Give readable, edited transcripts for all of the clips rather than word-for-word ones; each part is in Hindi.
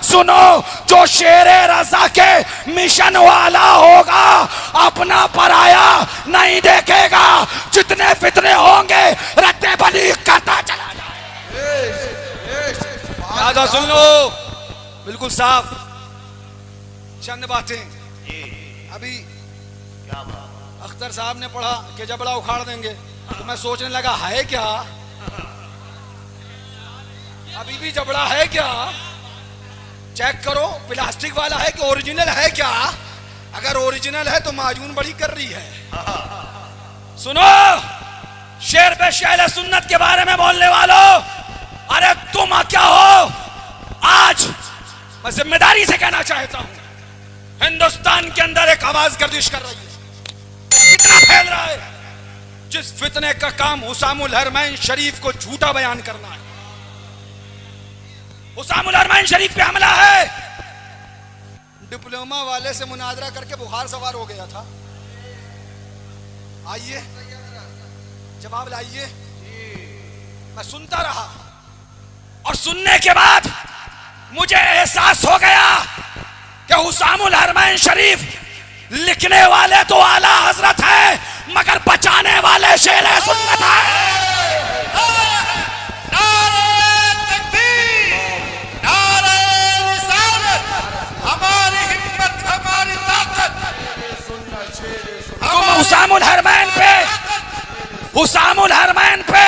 सुनो, जो शेरे रजा के मिशन वाला होगा अपना पराया नहीं देखेगा। जितने फितने होंगे रत्ते बली करता चला जाए। सुन लो, बिल्कुल साफ चंद बातें। अभी क्या बात? अख्तर साहब ने पढ़ा कि जबड़ा उखाड़ देंगे, तो मैं सोचने लगा है क्या, अभी भी जबड़ा है क्या, चेक करो प्लास्टिक वाला है कि ओरिजिनल है क्या। अगर ओरिजिनल है तो माजून बड़ी कर रही है। सुनो, शेर पे शेर सुन्नत के बारे में बोलने वालों, अरे तुम क्या हो? आज मैं जिम्मेदारी से कहना चाहता हूं, हिंदुस्तान के अंदर एक आवाज गर्दिश कर रही है, फितना फैल रहा है, जिस फितने का काम हुसामुल हरमैन शरीफ को झूठा बयान करना है। हुसामुल हरमैन शरीफ पे हमला है। डिप्लोमा वाले से मुनाजरा करके बुखार सवार हो गया था। आइए जवाब लाइए। मैं सुनता रहा और सुनने के बाद मुझे एहसास हो गया कि हुसामुल हरमैन शरीफ लिखने वाले तो आला हजरत है, मगर बचाने वाले शेर सुन्नत है। हुसामुल हरमैन पे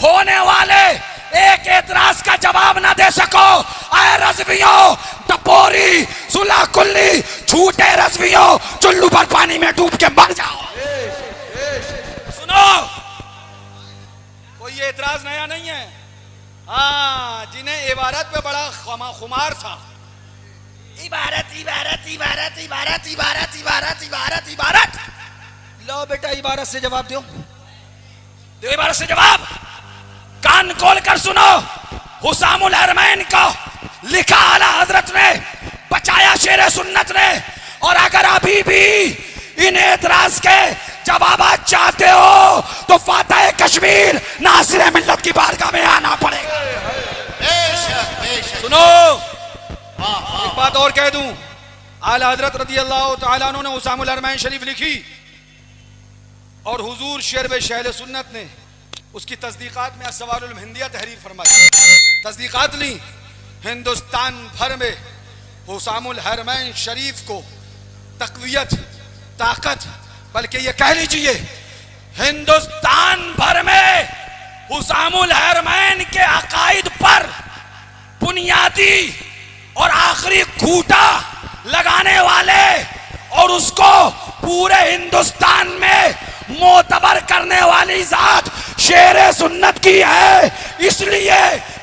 होने वाले एक एतराज का जवाब ना दे सको, आए रज़वियों, टपोरी, सुला कुल्ली, झूठे रज़वियों, चुल्लू पर पानी में डूब के मर जाओ। सुनो, कोई ये एतराज नया नहीं है। हाँ, जिन्हें इबारत पे बड़ा खुमार था, इबारत इबारत इबारत इबारत इबारत इबारत इबारत इबारत। लो बेटा, इबारत से जवाब दो। दो इबारत से जवाब। कान खोल कर सुनो, हुसामुल हरमैन को लिखा आला हजरत ने, बचाया शेर सुन्नत ने। और अगर अभी भी इन एतराज के जवाब चाहते हो तो फातह कश्मीर नासिर मिल्लत की बारगाह में आना पड़ेगा। सुनो, एक बात और कह दूं, आला हजरत रज़ी अल्लाह तआला अन्हु ने हुसामुल हरमैन शरीफ लिखी और हुजूर शेर बे शेर सुन्नत ने उसकी तस्दीकात में अस्सवारुल हिंदिया तहरीर फरमाई, तस्दीकात ली। हिंदुस्तान भर में हुसामुल हरमैन शरीफ को तक़वियत, ताकत, बल्कि ये कह लीजिए हिंदुस्तान भर में हुसामुल हरमैन के अकायद पर बुनियादी और आखिरी खूंटा लगाने वाले और उसको पूरे हिंदुस्तान में मोतबर करने वाली जात शेर सुन्नत की है।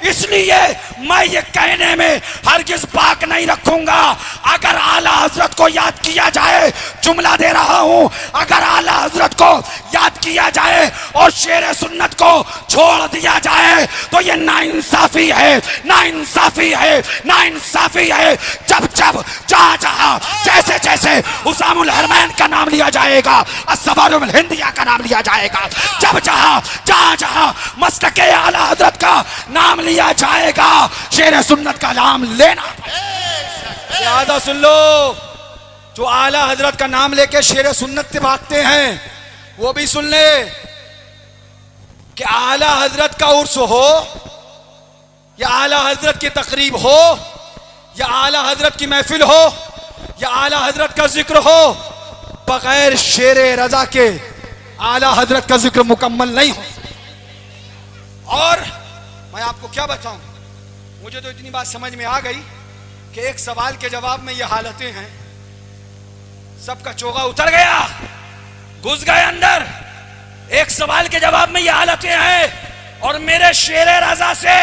इसलिए मैं ये कहने में हरगिज़ बाक नहीं रखूंगा। अगर आला हजरत को याद किया जाए, जुमला दे रहा हूं, अगर आला हजरत को याद किया जाए और शेर सुन्नत को छोड़ दिया जाए तो ये नाइंसाफी है, नाइंसाफी है, नाइंसाफी है। जब जब जहां जहां जैसे जैसे हुसामुल हरमैन का नाम लिया जाएगा, अस्सवारुल हिंदिया का नाम लिया जाएगा, जब जहां जहां मसलके आला हजरत का नाम लिया जाएगा, शेर सुन्नत का नाम लेना। लिहाजा सुन लो, जो आला हजरत का नाम लेके शेर सुन्नत से भागते हैं वो भी सुन ले कि आला हजरत का उर्स हो या आला हजरत की तकरीब हो या आला हजरत की महफिल हो या आला हजरत का जिक्र हो, बगैर शेर रजा के आला हजरत का जिक्र मुकम्मल नहीं हो। और मैं आपको क्या बताऊं, मुझे तो इतनी बात समझ में आ गई कि एक सवाल के जवाब में ये हालतें हैं, सबका चोगा उतर गया, घुस गए अंदर। एक सवाल के जवाब में ये हालतें हैं और मेरे शेर रजा से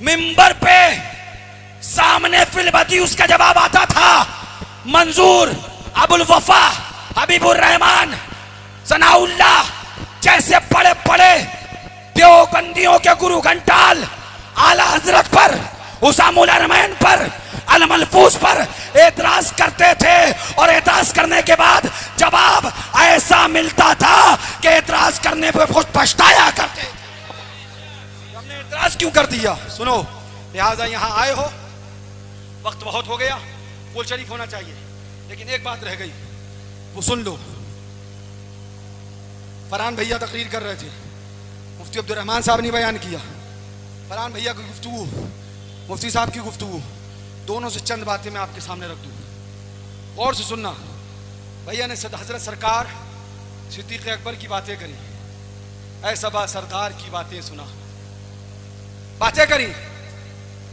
मिंबर पे सामने फिलबदी उसका जवाब आता था। मंजूर, अबुल वफा, हबीबुर रहमान, सनाउल्लाह जैसे बड़े बड़े देवबंदियों के गुरु घंटाल आला हजरत पर, हुसामुल हरमैन पर, अल मलफूज पर एतराज करते थे और एतराज करने के बाद जवाब ऐसा मिलता था कि एतराज करने पर खुद पछताया करते थे। हमने एतराज क्यों कर दिया? सुनो, लिहाजा यहां आए हो वक्त बहुत हो गया, कुल शरीफ होना चाहिए, लेकिन एक बात रह गई, वो सुन लो। फरहान भैया तकरीर कर रहे थे, मुफ्ती अब्दुर्रहमान साहब ने बयान किया, फरहान भैया की गुफ्तगू, मुफ्ती साहब की गुफ्तगू, दोनों से चंद बातें मैं आपके सामने रख दूं, गौर से सुनना। भैया ने हजरत सरकार सिद्दीक़ अकबर की बातें करी, ऐ सबा सरदार की बातें सुना, बातें करी।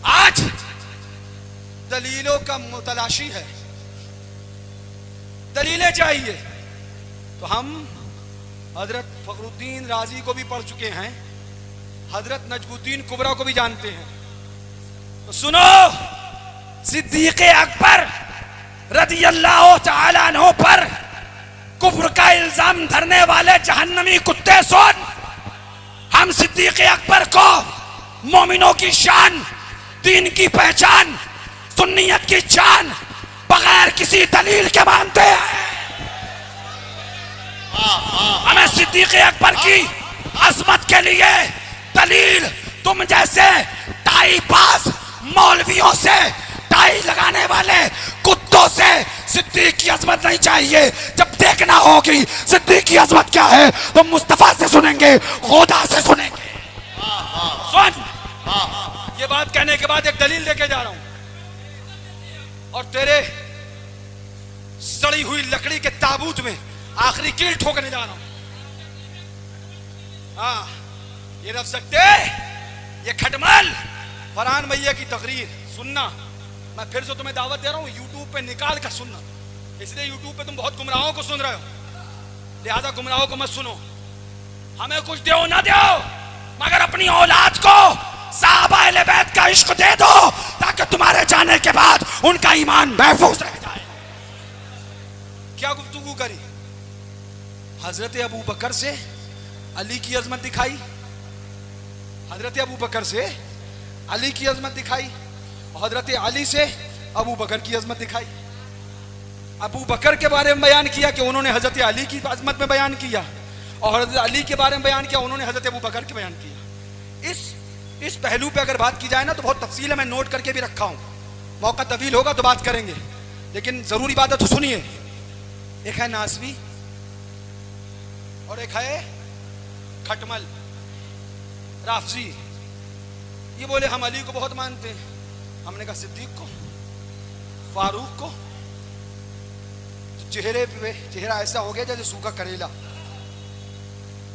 आज दलीलों का मुतलाशी है, दलीलें चाहिए, तो हम हजरत फखरुद्दीन राजी को भी पढ़ चुके हैं, हजरत नजमुद्दीन कुबरा को भी जानते हैं। तो सुनो, सिद्दीक़ अकबर रज़ियल्लाहु तआला अन्हु पर कुफ्र का इल्जाम धरने वाले जहन्नमी कुत्ते सुन, हम सिद्दीक़ अकबर को मोमिनों की शान, दीन की पहचान, सुन्नियत की जान बगैर किसी दलील के मानते हैं। हमें सिद्दीक़ अकबर की अज़मत के लिए दलील तुम जैसे टाई बाज मौलवियों से, टाई लगाने वाले कुत्तों से सिद्दीक़ की अज़मत नहीं चाहिए। जब देखना होगी सिद्दीक़ की अज़मत क्या है तो मुस्तफ़ा से सुनेंगे, खुदा से सुनेंगे। सुन, ये बात कहने के बाद एक दलील लेके जा रहा हूं, और तेरे सड़ी हुई लकड़ी के ताबूत में आखिरी कील ठोकने जा रहा हूं। हाँ, ये रख सकते, ये खटमल फरहान भैया की तकरीर सुनना। मैं फिर से तुम्हें दावत दे रहा हूं, यूट्यूब पे निकाल कर सुनना, इसलिए यूट्यूब पे तुम बहुत गुमराहों को सुन रहे हो, लिहाजा गुमराहों को मत सुनो। हमें कुछ दो ना दो, मगर अपनी औलाद को साहबा अहले बैत का इश्क दे दो, ताकि तुम्हारे जाने के बाद उनका ईमान महफूज रह जाए। क्या गुफ्तगू करी, हजरत अबू बकर से अली की अजमत दिखाई, हजरत अबू बकर से अली की अजमत दिखाई, और हजरत अली से अबू बकर की अजमत दिखाई। अबू बकर के बारे में बयान किया कि उन्होंने हजरत अली की अजमत में बयान किया, और हजरत अली के बारे में बयान किया उन्होंने हजरत अबू बकर के बयान किया। इस पहलू पे अगर बात की जाए ना तो बहुत तफसील है, मैं नोट करके भी रखा हूं, मौका तवील होगा तो बात करेंगे, लेकिन जरूरी बात है तो सुनिए। एक है नासवी और एक है खटमल राफजी। ये बोले हम अली को बहुत मानते हैं, हमने कहा सिद्दीक को, फारूक को, तो चेहरे पे चेहरा ऐसा हो गया जैसे सूखा करेला।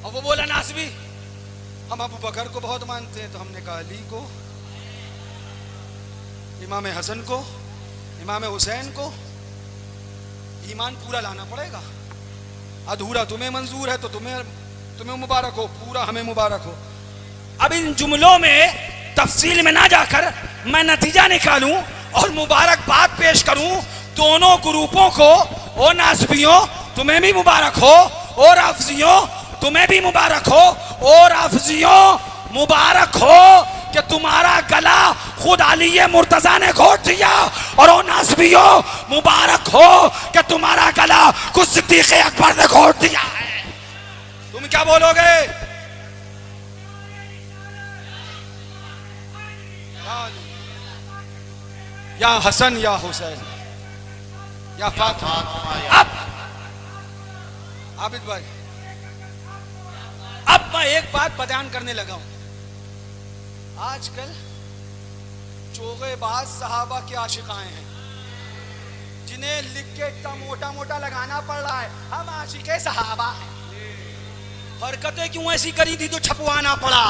और वो बोला नासवी हम अबू बकर को बहुत मानते हैं, तो हमने कहा अली को, इमाम हसन को, इमाम हुसैन को। ईमान पूरा लाना पड़ेगा, अधूरा तुम्हें मंजूर है तो तुम्हें मुबारक हो, पूरा हमें मुबारक हो। अब इन जुमलों में तफसील में ना जाकर मैं नतीजा निकालूं और मुबारकबाद पेश करूं दोनों ग्रुपों को। ओ नासबियों तुम्हें भी मुबारक हो, और अफजियों तुम्हें भी मुबारक हो, और अफजियों मुबारक हो कि तुम्हारा गला खुद अली मुर्तजा ने घोट दिया, और ओ नासबियों मुबारक हो कि तुम्हारा गला खुद सिद्दीक़ अकबर ने घोट दिया है। तुम क्या बोलोगे? या हसन या हुसैन या फातिमा। अब आबिद भाई, अब मैं एक बात बयान करने लगा हूं। आजकल चोगेबाज सहाबा के आशिकाएं हैं, जिन्हें लिख के इतना मोटा मोटा लगाना पड़ रहा है हम आशिके सहाबा हैं। हरकतें क्यों ऐसी करी थी तो छपवाना पड़ा।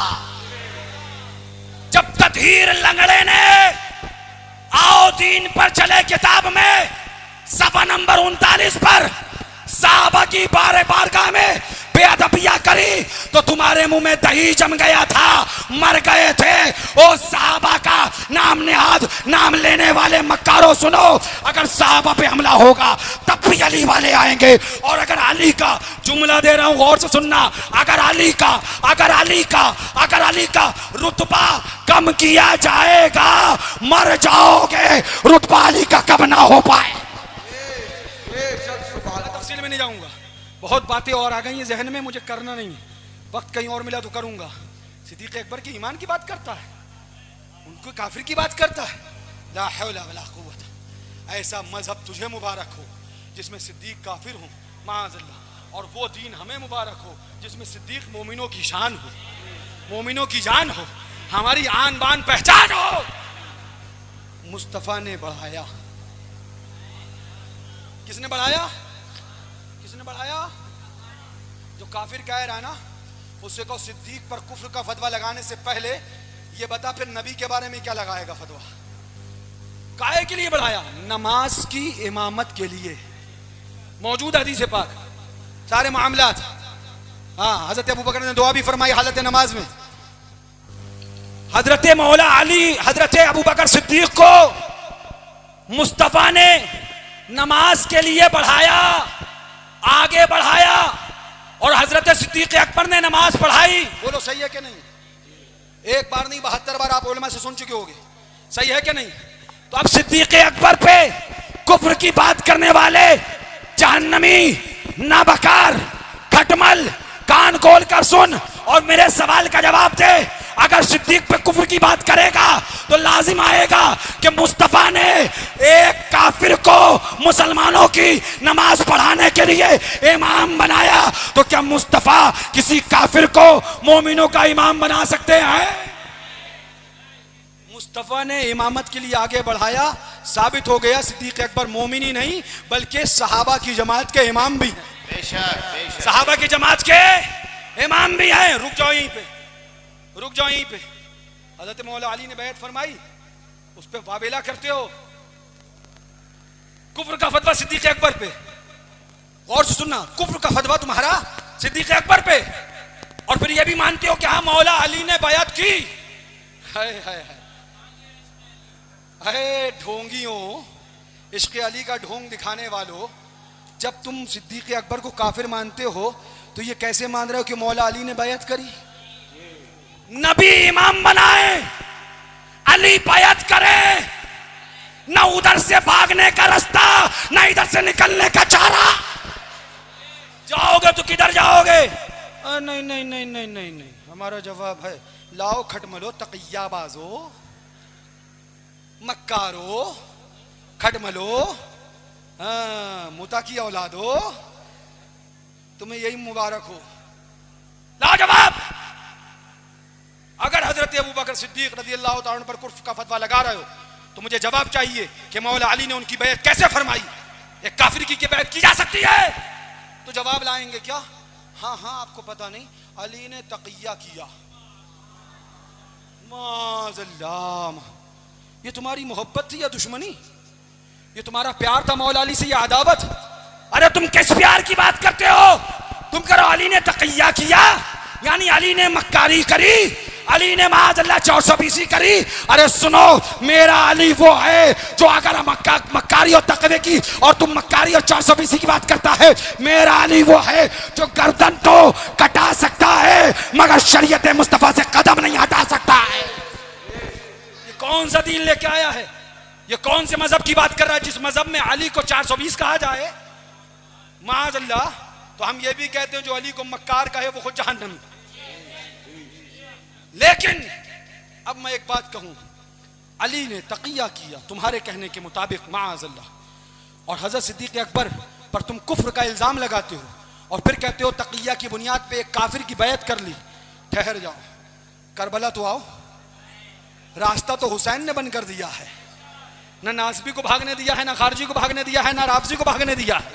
जब तदहीर लंगड़े ने आओ दीन पर चले किताब में सफा नंबर 39 पर साहबा की बारगाह में बेअदबियां करी तो तुम्हारे मुंह में दही जम गया था, मर गए थे। ओ साहबा का नाम नेहाद नाम लेने वाले मक्कारों सुनो, अगर साहबा पे हमला होगा तब भी अली वाले आएंगे। और अगर अली का जुमला दे रहा हूं गौर से सुनना, अगर अली का रुतबा कम किया जाएगा मर जाओगे, रुतबा अली का कम ना हो पाए। तफसील में नहीं जाऊंगा, बहुत बातें और आ गई हैं जहन में, मुझे करना नहीं है, वक्त कहीं और मिला तो करूंगा। सिद्दीक़ अकबर की ईमान की बात करता है, उनको काफिर की बात करता है, ला हौला वला कुव्वत। ऐसा मजहब तुझे मुबारक हो जिसमें सिद्दीक काफिर हो, माअज़ल्लाह, और वो दीन हमें मुबारक हो जिसमें सिद्दीक मोमिनों की शान हो, मोमिनों की जान हो, हमारी आन बान पहचान हो। मुस्तफा ने बढ़ाया, किसने बढ़ाया? किसने बढ़ाया? जो काफिर कह रहा है ना, उससे कहो सिद्दीक पर कुफ्र का फतवा लगाने से पहले ये बता फिर नबी के बारे में क्या लगाएगा फतवा। काहे के लिए बढ़ाया? नमाज की इमामत के लिए। मौजूद हदीस पाक सारे मामलात। हाँ, हजरत अबू बकर ने दुआ भी फरमाई हालत नमाज में। हजरत मौला अली, हजरत अबू बकर सिद्दीक को मुस्तफा ने नमाज के लिए बढ़ाया, आगे बढ़ाया, और हजरत सिद्दीक अकबर ने नमाज पढ़ाई। बोलो सही है कि नहीं? एक बार नहीं 72 बार आप उलमा से सुन चुके होगे। सही है कि नहीं? तो अब सिद्दीक अकबर पे कुफ्र की बात करने वाले जहन्नमी, नाबकार, खटमल, कान खोल कर सुन और मेरे सवाल का जवाब दे। अगर सिद्दीक पे कुफ्र की बात करेगा तो लाजिम आएगा कि मुस्तफा ने एक काफिर को मुसलमानों की नमाज पढ़ाने के लिए इमाम बनाया, तो क्या मुस्तफा किसी काफिर को मोमिनों का इमाम बना सकते हैं? मुस्तफा ने इमामत के लिए आगे बढ़ाया, साबित हो गया सिद्दीक अकबर मोमिन ही नहीं बल्कि सहाबा की जमात के इमाम भी हैं। बेशक बेशक। सहाबा की जमात के इमाम भी हैं। रुक जाओ यहीं पे, रुक जाओ यहीं पे। हजरत मौला अली ने बैत फरमाई, उस पे वावेला करते हो कुफ्र का फतवा सिद्दीक अकबर पे। गौर से सुनना, कुफ्र का फतवा तुम्हारा सिद्दीक अकबर पे, और फिर ये भी मानते हो कि हाँ मौला अली ने बयात की। हाय हाय हाय, अरे ढोंगियों, इश्क़ अली का ढोंग दिखाने वालों, जब तुम सिद्दीक अकबर को काफिर मानते हो तो ये कैसे मान रहे हो कि मौला अली ने बयात करी? नबी इमाम बनाए, अली बयात करे, न उधर से भागने का रास्ता न इधर से निकलने का चारा। जाओगे तो किधर जाओगे? नहीं नहीं नहीं नहीं नहीं नहीं, हमारा जवाब है लाओ खटमलो, तकियाबाजो, मक्कारो, खटमलो, मुता की औलादो, तुम्हें यही मुबारक हो। लाओ जवाब। अगर हजरत अबू बकर सिद्दीक रज़ी अल्लाह तआला अन्हु पर कुफ्र का फतवा लगा रहे हो तो मुझे जवाब चाहिए कि मौला अली ने उनकी बैत कैसे फरमाई? एक काफिर की बैत की जा सकती है? तो जवाब लाएंगे क्या? हाँ हाँ, आपको पता नहीं, अली ने तकिया किया। माज़ल्लाह, ये तुम्हारी मोहब्बत थी या दुश्मनी? ये तुम्हारा प्यार था मौला अली से या अदावत? अरे तुम किस प्यार की बात करते हो? तुम करो अली ने तकिया किया, यानी अली ने मक्कारी करी, अली ने माज़अल्लाह 420 करी। अरे सुनो, मेरा अली वो है जो अगर मक्कारी और तकवे की और तुम मक्कारी और 420 की बात करता है, मेरा अली वो है जो गर्दन तो कटा सकता है मगर शरीयत मुस्तफा से कदम नहीं हटा सकता है। ये कौन सा दीन लेके आया है? ये कौन से मजहब की बात कर रहा है जिस मजहब में अली को 420 कहा जाए? माज़अल्लाह, तो हम ये भी कहते हैं जो अली को मक्कार कहे वो खुद जहन्नमी। लेकिन अब मैं एक बात कहूं, अली ने तकिया किया तुम्हारे कहने के मुताबिक माअज़ल्लाह, और हजरत सिद्दीक अकबर पर तुम कुफ्र का इल्जाम लगाते हो और फिर कहते हो तकिया की बुनियाद पे एक काफिर की बैत कर ली। ठहर जाओ, करबला तो आओ। रास्ता तो हुसैन ने बंद कर दिया है, न नासबी को भागने दिया है, न खारजी को भागने दिया है, न राफजी को भागने दिया है।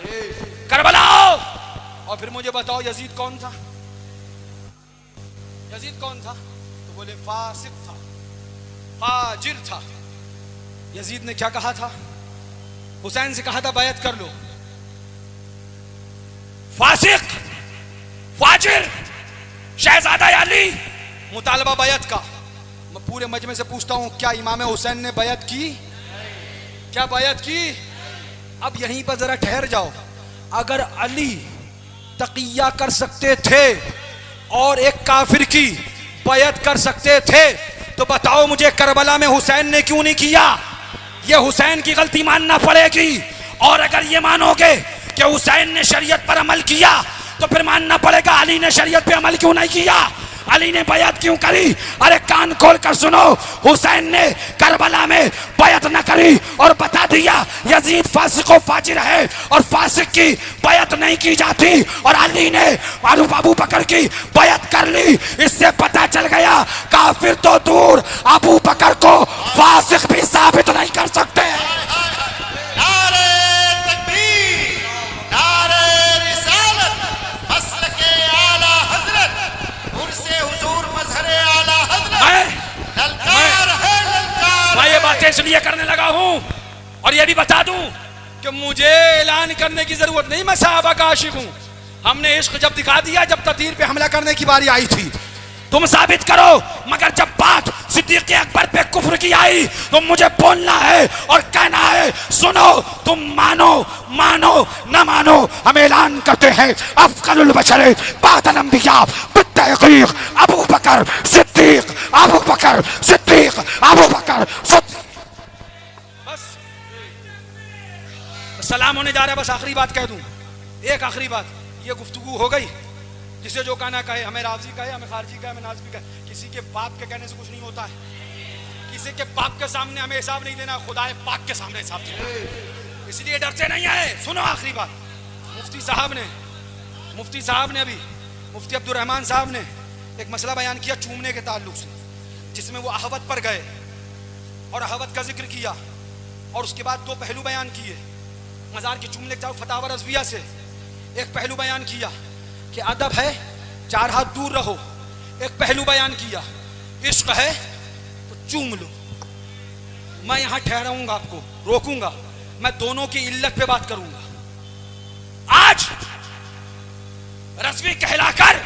करबला आओ और फिर मुझे बताओ यजीद कौन था? यजीद कौन था? तो बोले फासिक था, फाजिर था। यजीद ने क्या कहा था? हुसैन से कहा था बैत कर लो। फासिक, फाजिर, शहजादा अली, मुतालबा बैत का। मैं पूरे मजमे से पूछता हूं, क्या इमाम हुसैन ने बैत की? क्या बैत की? अब यहीं पर जरा ठहर जाओ। अगर अली तकिया कर सकते थे और एक काफिर की बैत कर सकते थे तो बताओ मुझे करबला में हुसैन ने क्यों नहीं किया? ये हुसैन की गलती मानना पड़ेगी। और अगर ये मानोगे कि हुसैन ने शरीयत पर अमल किया तो फिर मानना पड़ेगा अली ने शरीयत पे अमल क्यों नहीं किया, अली ने बैत क्यों करी? अरे कान खोल कर सुनो, हुसैन ने करबला में बैत न करी और बता दिया यजीद फासिक व फाजिर है और फासिक की बैत नहीं की जाती, और अली ने अबू बकर की बैत कर ली। इससे पता चल गया काफिर तो दूर, अबू बकर को फासिक भी साबित नहीं कर सकते। नारे तकबीर, नारे रिसालत, मसलके आला हजरत, उर्से हुजूर मजहरे आला हजरत, ललकार है ललकार। मैं ये बातें इसलिए करने लगा हूं और ये भी बता दूं कि मुझे ऐलान करने की जरूरत नहीं, मैं सहाबा का आशिक हूं। हमने इश्क जब दिखा दिया जब ततीर पे हमला करने की बारी आई थी। तुम साबित करो, मगर जब बात सिद्दीक़ अकबर पे कुफ्र की आई तो मुझे बोलना है और कहना है सुनो, तुम मानो मानो न मानो, हम ऐलान करते हैं अफजलुल बशर बादल अंबिया बित्तहक़ीक़ अबू बकर सिद्दीक़, अबू बकर सिद्दीक़, अबू बकर सिद्दीक़। बस सलाम होने जा रहा है, बस आखिरी बात कह दूं, एक आखिरी बात। ये गुफ्तगू हो गई, जिसे जो कहना कहे, हमें रावजी कहे, हमें खारजी कहे, हमें नाज़वी कहे, किसी के बाप के कहने से कुछ नहीं होता है। किसी के बाप के सामने हमें हिसाब नहीं देना, खुदाए पाक के सामने हिसाब देना, इसलिए डरते नहीं आए। सुनो आखिरी बात, मुफ्ती साहब ने अभी मुफ्ती अब्दुल रहमान साहब ने एक मसला बयान किया चूमने के ताल्लुक से, जिसमें वो अहवत पर गए और अहवत का जिक्र किया और उसके बाद दो पहलू बयान किए। मजार के चूमने जाओ फतावा रज़विया से एक पहलू बयान किया कि अदब है 4 हाथ दूर रहो, एक पहलू बयान किया इश्क है तो चूम लो। मैं यहां ठहराऊंगा, आपको रोकूंगा, मैं दोनों की इल्लत पे बात करूंगा। आज रज़वी कहलाकर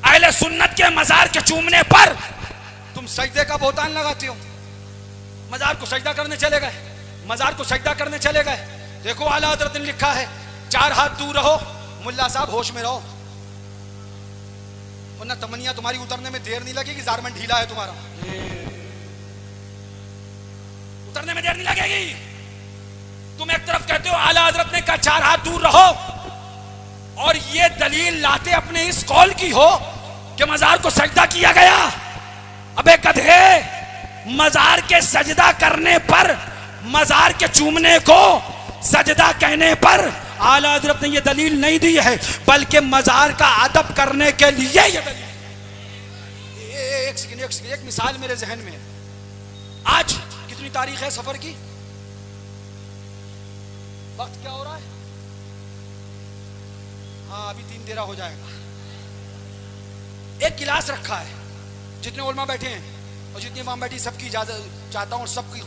अहले सुन्नत के मजार के चूमने पर तुम सजदे का बोतान लगाते हो, मजार को सजदा करने चले गए, मजार को सजदा करने चले गए। देखो आला हज़रत ने लिखा है 4 हाथ दूर रहो, मुल्ला साहब होश में रहो, वरना तमन्निया तुम्हारी उतरने में देर नहीं लगेगी, ज़ारमन ढीला है तुम्हारा, उतरने में देर नहीं लगेगी। तुम एक तरफ कहते हो आला हज़रत ने कहा 4 हाथ दूर रहो, और ये दलील लाते अपने इस कौल की हो कि मजार को सजदा किया गया। अबे गधे, मजार के सजदा करने पर, मजार के चूमने को सजदा कहने पर आला हज़रत ने यह दलील नहीं दी है, बल्कि मजार का अदब करने के लिए यह दलील। एक सेकंड, एक मिसाल मेरे जहन में है। आज कितनी तारीख है सफर की? वक्त क्या हो रहा है? हाँ, अभी 3:13 हो जाएगा। एक गिलास रखा है, जितने उलमा बैठे हैं और जितनी इमाम बैठी सबकी इजाजत चाहता हूं और सबकी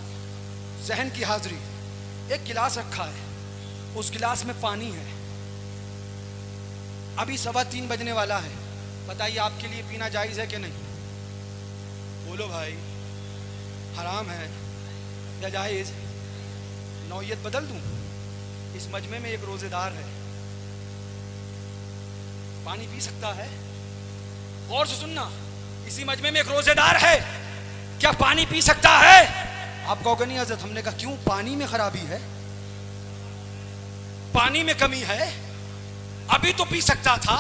जहन की हाजिरी। एक गिलास रखा है, उस गिलास में पानी है, अभी 3:15 बजने वाला है। बताइए आपके लिए पीना जायज है कि नहीं? बोलो भाई, हराम है या जायज? नौयत बदल दूं? इस मजमे में एक रोजेदार है, पानी पी सकता है? गौर से सुनना, इसी मजमे में एक रोजेदार है, क्या पानी पी सकता है? आप कहोगे नहीं हजरत, हमने कहा क्यों, पानी में खराबी है, पानी में कमी है, अभी तो पी सकता था।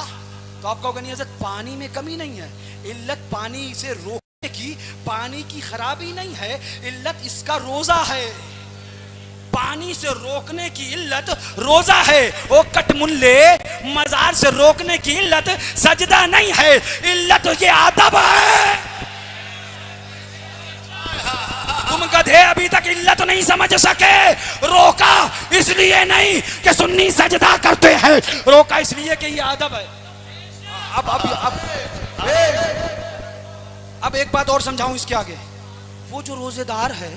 तो आप कहोगे नहीं हजरत, पानी में कमी नहीं है, इल्लत पानी से रोकने की, पानी की खराबी नहीं है, इल्लत इसका रोजा है। पानी से रोकने की इल्लत रोजा है। ओ कटमुल्ले, मजार से रोकने की इल्लत सजदा नहीं है, इल्लत ये आदब है। तुम गधे अभी तक इल्लत नहीं समझ सके। रोका इसलिए नहीं कि सुन्नी सजदा करते हैं, रोका इसलिए कि ये आदब है। अब एक बात और समझाऊं इसके आगे। वो जो रोजेदार है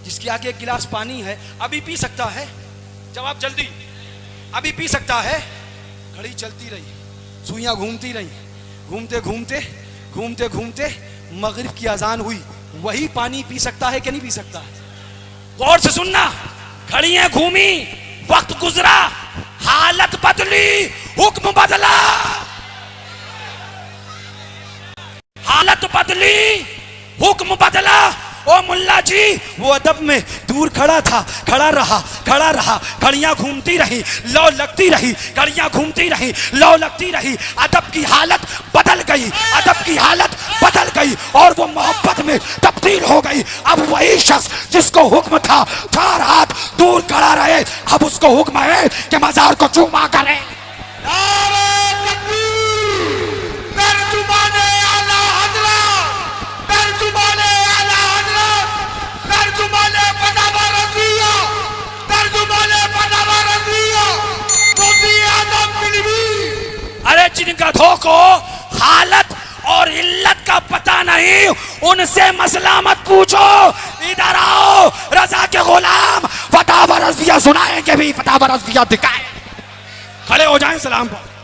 जिसके आगे एक गिलास पानी है, अभी पी सकता है? जवाब जल्दी, अभी पी सकता है? घड़ी चलती रही, सुइयां घूमती रही, घूमते घूमते घूमते घूमते मगरिब की अजान हुई, वही पानी पी सकता है कि नहीं पी सकता? गौर से सुनना, घड़ियां घूमी, वक्त गुजरा, हालत बदली, हुक्म बदला। हालत बदली, हुक्म बदला, ओ मुल्ला जी, वो अदब में दूर खड़ा था, खड़ा रहा, घड़ियां घूमती रही, लौ लगती रही, घड़ियां घूमती रही, लौ लगती रही, अदब की हालत बदल गई, अदब की हालत बदल गई और वो मोहब्बत में तब्दील हो गई। अब वही शख्स जिसको हुक्म था 4 हाथ दूर खड़ा रहे, अब उसको हुक्म है कि मजार को चूमा करे। नारे तकबीर, तर्जुमाने आला हज़रत, तर्जुमाने आला हज़रत, तर्जुमाने फतावा रज़विया, तर्जुमाने फतावा रज़विया, मुफ्ती आज़म बिलवी। अरे जिन गधों को हालत और इल्लत का पता नहीं, उनसे मसला मत पूछो, इधर आओ, रजा के गुलाम फतावा रज़विया सुनाएंगे भी, फतावा रज़विया दिखाए। खड़े हो जाएं सलाम पर।